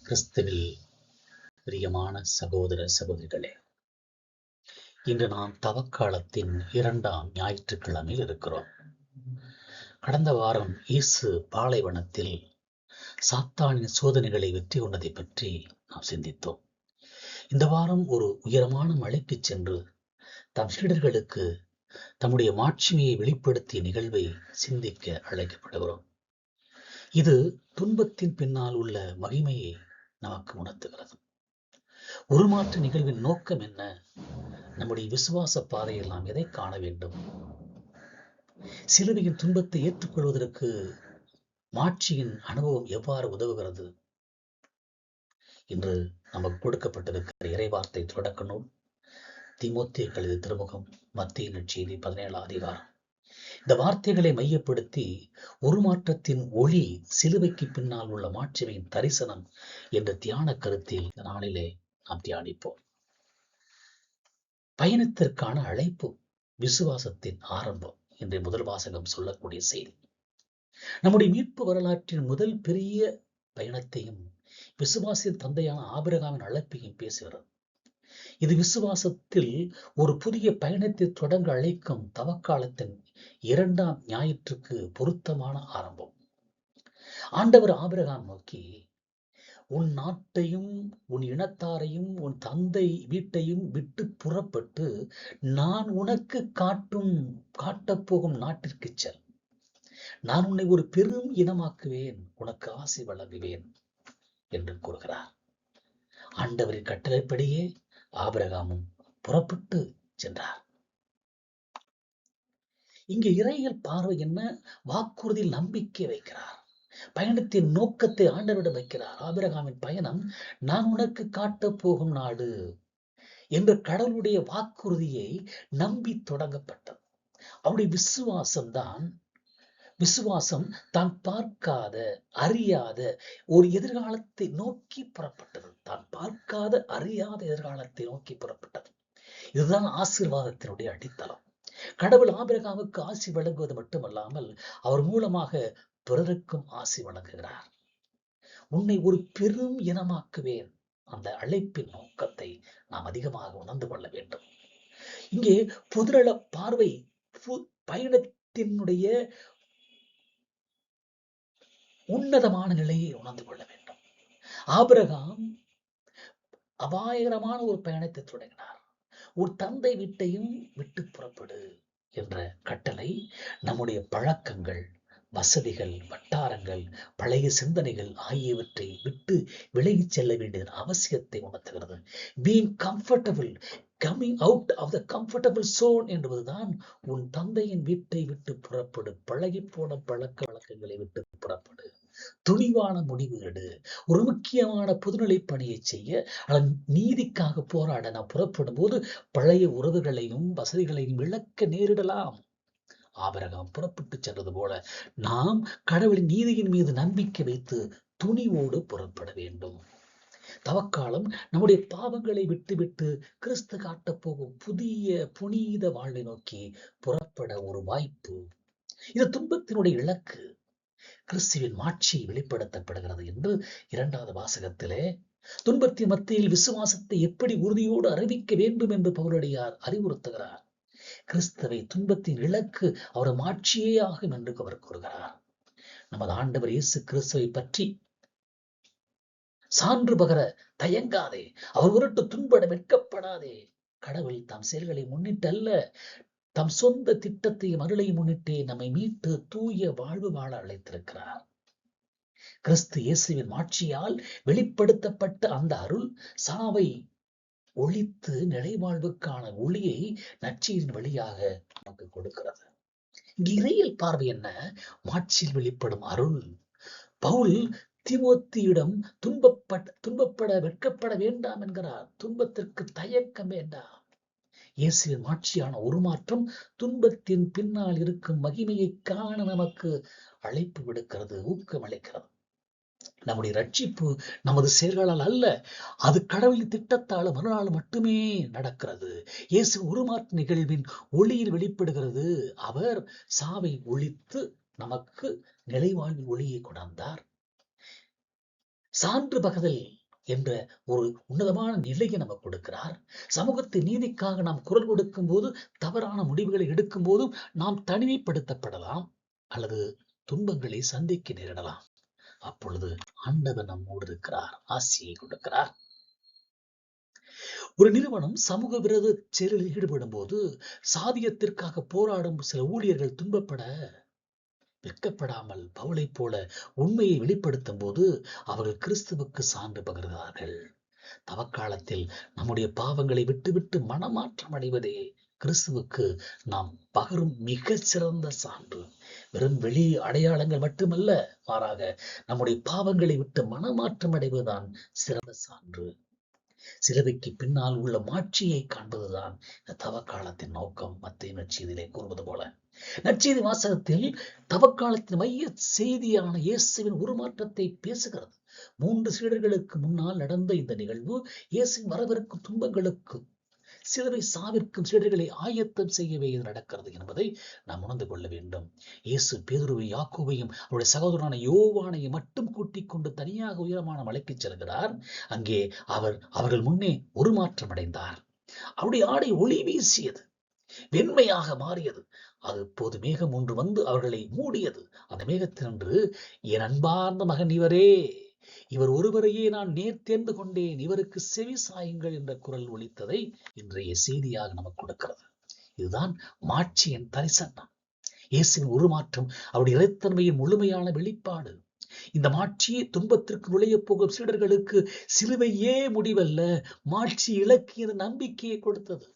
கிறிஸ்துவில் பிரியமான சகோதர சகோதரிகளே, இன்று நாம் தவக்காலத்தின் 2ஆம் ஞாயிற்றுக்கிழமையில் இருக்கிறோம். கடந்த வாரம் இயேசு பாலைவனத்தில் சாத்தானின் சோதனைகளை வெற்றி கொண்டதை பற்றி நாம் சிந்தித்தோம். இந்த வாரம் ஒரு உயரமான மலைக்கு சென்று தம் சீடர்களுக்கு தம்முடைய மாட்சிமையை வெளிப்படுத்திய நிகழ்வை சிந்திக்க அழைக்கப்படுகிறோம். இது துன்பத்தின் பின்னால் உள்ள மகிமையை நமக்கு உணர்த்துகிறது. உருமாற்ற நிகழ்வின் நோக்கம் என்ன? நம்முடைய விசுவாச பாதையில் நாம் எதை காண வேண்டும்? சிலுவையின் துன்பத்தை ஏற்றுக்கொள்வதற்கு மாட்சியின் அனுபவம் எவ்வாறு உதவுகிறது? இன்று நமக்கு கொடுக்கப்பட்டிருக்கிற இறைவார்த்தை தொடக்க நூல் தீமோத்தேயுவுக்கு எழுதிய திருமுகம், மத்தேயு நற்செய்தி 17ஆம் அதிகாரம். இந்த வார்த்தைகளை மையப்படுத்தி உருமாற்றத்தின் ஒளி சிலுவைக்கு பின்னால் உள்ள மாட்சிமையின் தரிசனம் என்ற தியான கருத்தில் இந்த நாளிலே நாம் தியானிப்போம். பயணத்திற்கான அழைப்பு, விசுவாசத்தின் ஆரம்பம் என்ற முதல் வாசகம் சொல்லக்கூடிய செய்தி. நம்முடைய மீட்பு வரலாற்றின் முதல் பெரிய பயணத்தையும் விசுவாசின் தந்தையான ஆபிரகாமின் அழைப்பையும் பேசுகிறது. இது விசுவாசத்தில் ஒரு புதிய பயணத்தை தொடங்க அழைக்கும் தவக்காலத்தின் 2ஆம் ஞாயிற்றுக்கு பொருத்தமான ஆரம்பம். ஆண்டவர் ஆபிரகாம் நோக்கி, உன் நாட்டையும் உன் இனத்தாரையும் உன் தந்தை வீட்டையும் விட்டு புறப்பட்டு நான் உனக்கு காட்டப்போகும் நாட்டிற்கு செல். நான் உன்னை ஒரு பெரும் இனமாக்குவேன், உனக்கு ஆசி வழங்குவேன் என்று கூறுகிறார். ஆண்டவரின் கட்டளைப்படியே ஆபிரகாமும் புறப்பட்டு சென்றார். இங்கே இறையியல் பார்வை என்ன? வாக்குறுதியில் நம்பிக்கை வைக்கிறார். பயணத்தின் நோக்கத்தை ஆண்டவரிடம் வைக்கிறார். ஆபிரகாமின் பயணம் நான் உனக்கு காட்டப் போகும் நாடு என்ற கடவுளுடைய வாக்குறுதியை நம்பி தொடங்கப்பட்டது. அவருடைய விசுவாசம் தான் பார்க்காத அறியாத ஒரு எதிர்காலத்தை நோக்கி புறப்பட்டது. தான் பார்க்காத அறியாத எதிர்காலத்தை நோக்கி புறப்பட்டது. இதுதான் ஆசீர்வாதத்தினுடைய அடித்தளம். கடவுள் ஆபிரகாமுக்கு ஆசி வழங்குவது மட்டுமல்லாமல் அவர் மூலமாக பிறருக்கும் ஆசி வழங்குகிறார். உன்னை ஒரு பெரும் இனமாக்குவேன். அந்த அழைப்பின் நோக்கத்தை நாம் அதிகமாக உணர்ந்து கொள்ள வேண்டும். இங்கே பொதுநல பார்வை பயணத்தினுடைய உன்னதமான நிலையை உணர்ந்து கொள்ள வேண்டும். ஆபிரகாம் அபாயகரமான ஒரு பயணத்தை தொடங்கினார். ஒரு தந்தை வீட்டையும் விட்டு புறப்படு என்ற கட்டளை நம்முடைய பழக்கங்கள், வசதிகள், வட்டாரங்கள், பழைய சிந்தனைகள் ஆகியவற்றை விட்டு விலகிச் செல்ல வேண்டிய அவசியத்தை உணர்த்துகிறது. Being comfortable, coming out of the comfortable zone என்பதுதான் உன் தந்தையின் வீட்டை விட்டு புறப்படு, பழகி போன பழக்க வழக்கங்களை விட்டு புறப்படு, துணிவான முடிவு எடு. ஒரு முக்கியமான பொதுநிலை பணியை செய்ய அல்லது நீதிக்காக போராட நான் புறப்படும் போது பழைய உறவுகளையும் வசதிகளையும் இழக்க நேரிடலாம். ஆபிரகாம் புறப்பட்டு சென்றது போல நாம் கடவுளின் நீதியின் மீது நம்பிக்கை வைத்து துணிவோடு புறப்பட வேண்டும். தவக்காலம் நம்முடைய பாவங்களை விட்டுவிட்டு கிறிஸ்து காட்டப் போகும் புதிய புனித வாழ்வை நோக்கி புறப்பட ஒரு வாய்ப்பு. இது துன்பத்தினுடைய இலக்கு. கிறிஸ்துவின் மாட்சி வெளிப்படுத்தப்படுகிறது என்று 2வது வாசகத்திலே துன்பத்தின் மத்தியில் விசுவாசத்தை எப்படி உறுதியோடு அறிவிக்க வேண்டும் என்று பவுலடியார் அறிவுறுத்துகிறார். கிறிஸ்துவை துன்பத்தின் இலக்கு அவர் மாட்சியே ஆகும் என்று அவர் கூறுகிறார். நமது ஆண்டவர் இயேசு கிறிஸ்துவை பற்றி சான்று பகர தயங்காதே. அவர் உருட்டு துன்பட வெட்கப்படாதே. கடவுள் தம் செயல்களை முன்னிட்டு அல்ல, தம் சொந்த திட்டத்தையும் அருளையும் முன்னிட்டே நம்மை மீட்டு தூய வாழ்வு வாழ அழைத்திருக்கிறார். கிறிஸ்து இயேசுவின் மாட்சியால் வெளிப்படுத்தப்பட்ட அந்த அருள் சாவை ஒழித்து நிலைவாழ்வுக்கான ஒளியை நற்செய்தியின் வழியாக நமக்கு கொடுக்கிறது. இங்கு இறையியல் பார்வை என்ன? மாட்சியில் வெளிப்படும் அருள். பவுல் தீமோத்தேயுவிடம் துன்பப்பட வெட்கப்பட வேண்டாம் என்கிறார். துன்பத்திற்கு தயக்கம் வேண்டாம். இயேசுவின் மாட்சியான உருமாற்றம் துன்பத்தின் பின்னால் இருக்கும் மகிமையை காண நமக்கு அழைப்பு விடுக்கிறது, ஊக்கமளிக்கிறது. நம்முடைய ரட்சிப்பு நமது செயல்களால் அல்ல, அது கடவுளின் திட்டத்தால் மறுநாள் மட்டுமே நடக்கிறது. இயேசு உருமாற்ற நிகழ்வின் ஒளியில் வெளிப்படுகிறது. அவர் சாவை ஒழித்து நமக்கு நிலைவாழ்வின் ஒளியை கொண்டாந்தார். சான்று பகதல் என்ற ஒரு உன்னதமான நிலையை நமக்கு கொடுக்கிறார். சமூகத்தின் நீதிக்காக நாம் குரல் கொடுக்கும் போது, தவறான முடிவுகளை எடுக்கும் போதும் நாம் தனிமைப்படுத்தப்படலாம் அல்லது துன்பங்களை சந்திக்க நேரிடலாம். அப்பொழுது ஆண்டவர் நம்மோடு இருக்கிறார், ஆசியை கொடுக்கிறார். ஒரு நிறுவனம் சமூக விரோத செயலில் ஈடுபடும் போது, சாதியத்திற்காக போராடும் சில ஊழியர்கள் துன்பப்பட வெட்கப்படாமல் பவுலை போல உண்மையை வெளிப்படுத்தும் போது அவர்கள் கிறிஸ்துவுக்கு சான்று பகர்கிறார்கள். தவக்காலத்தில் நம்முடைய பாவங்களை விட்டுவிட்டு மனமாற்றம் அடைவதே கிறிஸ்துவுக்கு நாம் பகரும் மிக சிறந்த சான்று. வெறும் வெளி அடையாளங்கள் மட்டுமல்ல, மாறாக நம்முடைய பாவங்களை விட்டு மனமாற்றம் அடைவதுதான் சிறந்த சான்று. சிலுவைக்கு பின்னால் உள்ள மாட்சியை காண்பதுதான் இந்த தவக்காலத்தின் நோக்கம். மத்தேயு நற்செய்தியிலே கூறுவது போல, நற்செய்தி வாசகத்தில் தவக்காலத்தின் மைய செய்தியான இயேசுவின் உருமாற்றத்தை பேசுகிறது. 3 சீடர்களுக்கு முன்னால் நடந்த இந்த நிகழ்வு இயேசுவின் வரவிருக்கும் துன்பங்களுக்கு, சிலுவை சாவிற்கும் சீடர்களை ஆயத்தம் செய்யவே இது நடக்கிறது என்பதை நாம் உணர்ந்து கொள்ள வேண்டும். இயேசு பேதுருவையும் யாக்கோபையும் அவருடைய சகோதரனான யோவானையும் மட்டும் கூட்டிக் கொண்டு தனியாக உயரமான மலைக்கு செல்கிறார். அங்கே அவர்கள் முன்னே உருமாற்றம் அடைந்தார். அவருடைய ஆடை ஒளி வீசியது, வெண்மையாக மாறியது. அது இப்போது மேகம் ஒன்று வந்து அவர்களை மூடியது. அந்த மேகத்தினின்று, என் அன்பார்ந்த மகன் இவரே, இவர் ஒருவரையே நான் தேர்ந்து கொண்டேன், இவருக்கு செவி சாயுங்கள் என்ற குரல் ஒலித்ததை இன்றைய செய்தியாக நமக்கு கொடுக்கிறது. இதுதான் மாட்சியின் தரிசனம். இயேசுவின் உருமாற்றம் அவருடைய இறைத்தன்மையின் முழுமையான வெளிப்பாடு. இந்த மாட்சியை துன்பத்திற்கு நுழைய போகும் சீடர்களுக்கு சிலுவையே முடிவல்ல, மாட்சி இலக்கிய நம்பிக்கையை கொடுத்தது.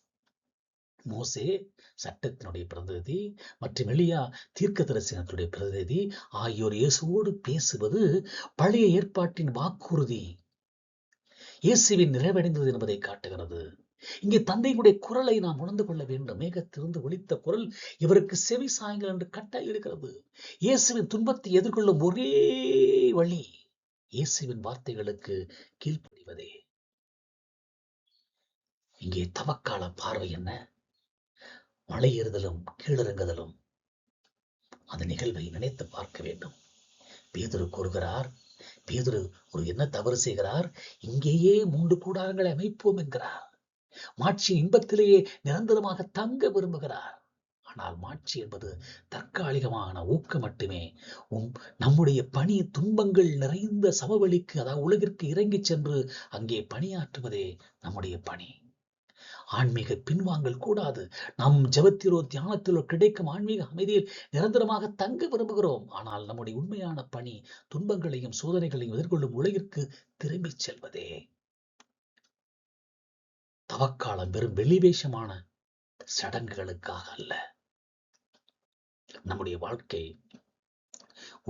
மோசே சட்டத்தினுடைய பிரதிநிதி மற்றும் எலியா தீர்க்க தரிசனத்துடைய பிரதிநிதி ஆகியோர் இயேசுவோடு பேசுவது பழைய ஏற்பாட்டின் வாக்குறுதி இயேசுவின் நிறைவடைந்தது என்பதை காட்டுகிறது. இங்கே தந்தையினுடைய குரலை நாம் உணர்ந்து கொள்ள வேண்டும். மேகத்திலிருந்து ஒலித்த குரல் இவருக்கு செவி சாயுங்கள் என்று கட்டளையிடுகிறது. இயேசுவின் துன்பத்தை எதிர்கொள்ளும் ஒரே வழி இயேசுவின் வார்த்தைகளுக்கு கீழ்ப்படிவதே. இங்கே தவக்கால பார்வை என்ன? மலையேறுதலும் கீழிறங்குதலும். அந்த நிகழ்வை நினைத்து பார்க்க வேண்டும். பேதுரு கூறுகிறார், பேதுரு ஒரு என்ன தவறு செய்கிறார்? இங்கேயே 3 கூடாரங்களை அமைப்போம் என்கிறார். மாட்சியின் இன்பத்திலேயே நிரந்தரமாக தங்க விரும்புகிறார். ஆனால் மாட்சி என்பது தற்காலிகமான ஊக்கம் மட்டுமே. நம்முடைய பணி துன்பங்கள் நிறைந்த சமவெளிக்கு, அதாவது உலகிற்கு இறங்கி சென்று அங்கே பணியாற்றுவதே நம்முடைய பணி. ஆன்மீக பின்வாங்கல் கூடாது. நாம் ஜெபத்திலோ தியானத்திலோ கிடைக்கும் ஆன்மீக அமைதியில் நிரந்தரமாக தங்க விரும்புகிறோம். ஆனால் நம்முடைய உண்மையான பணி துன்பங்களையும் சோதனைகளையும் எதிர்கொள்ளும் உலகிற்கு திரும்பி செல்வதே. தவக்காலம் வெறும் வெளிவேஷமான சடங்குகளுக்காக அல்ல. நம்முடைய வாழ்க்கை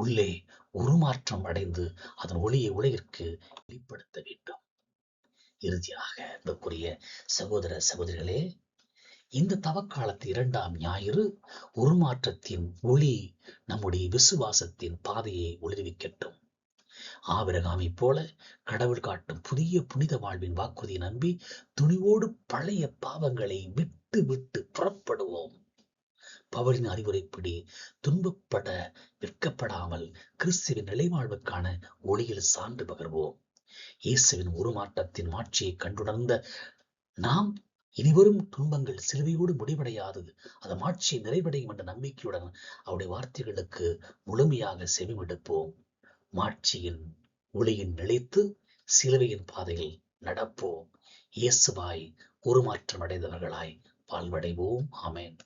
உள்ளே உருமாற்றம் அடைந்து அதன் ஒளியை உலகிற்கு வெளிப்படுத்த வேண்டும். இறுதியாக அன்புக்குரிய சகோதர சகோதரிகளே, இந்த தவக்காலத்து 2ஆம் ஞாயிறு உருமாற்றத்தின் ஒளி நம்முடைய விசுவாசத்தின் பாதையை ஒளிர்விக்கட்டும். ஆபிரகாமை போல கடவுள் காட்டும் புதிய புனித வாழ்வின் வாக்குறுதியை நம்பி துணிவோடு பழைய பாவங்களை விட்டு விட்டு புறப்படுவோம். பவுலின் அறிவுரைப்படி துன்பப்பட வெட்கப்படாமல் கிறிஸ்துவின் நிலைவாழ்வுக்கான ஒளியில் சான்று பகர்வோம். இயேசுவின் உருமாற்றத்தின் மாட்சியை கண்டுணர்ந்த நாம் இனிவரும் துன்பங்கள் சிலுவையோடு முடிவடையாது, அது மாட்சியை நிறைவடையும் என்ற நம்பிக்கையுடன் அவருடைய வார்த்தைகளுக்கு முழுமையாக செவிமடுப்போம். மாட்சியின் ஒளியின் நிலைத்து சிலுவையின் பாதையில் நடப்போம். இயேசுவாய் உருமாற்றம் அடைந்தவர்களாய் வாழ்வடைவோம். ஆமென்.